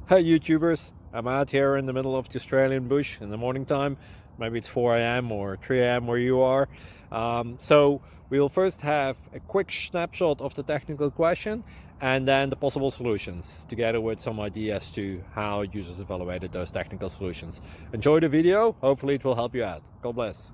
Hey YouTubers, I'm out here in the middle of the Australian bush in the morning time. Maybe it's 4 a.m. or 3 a.m. where you are. So we'll first have a quick snapshot of the technical question and then the possible solutions, together with some ideas to how users evaluated those technical solutions. Enjoy the video, hopefully it will help you out. God bless.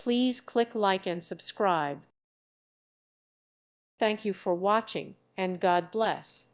Please click like and subscribe. Thank you for watching, and God bless.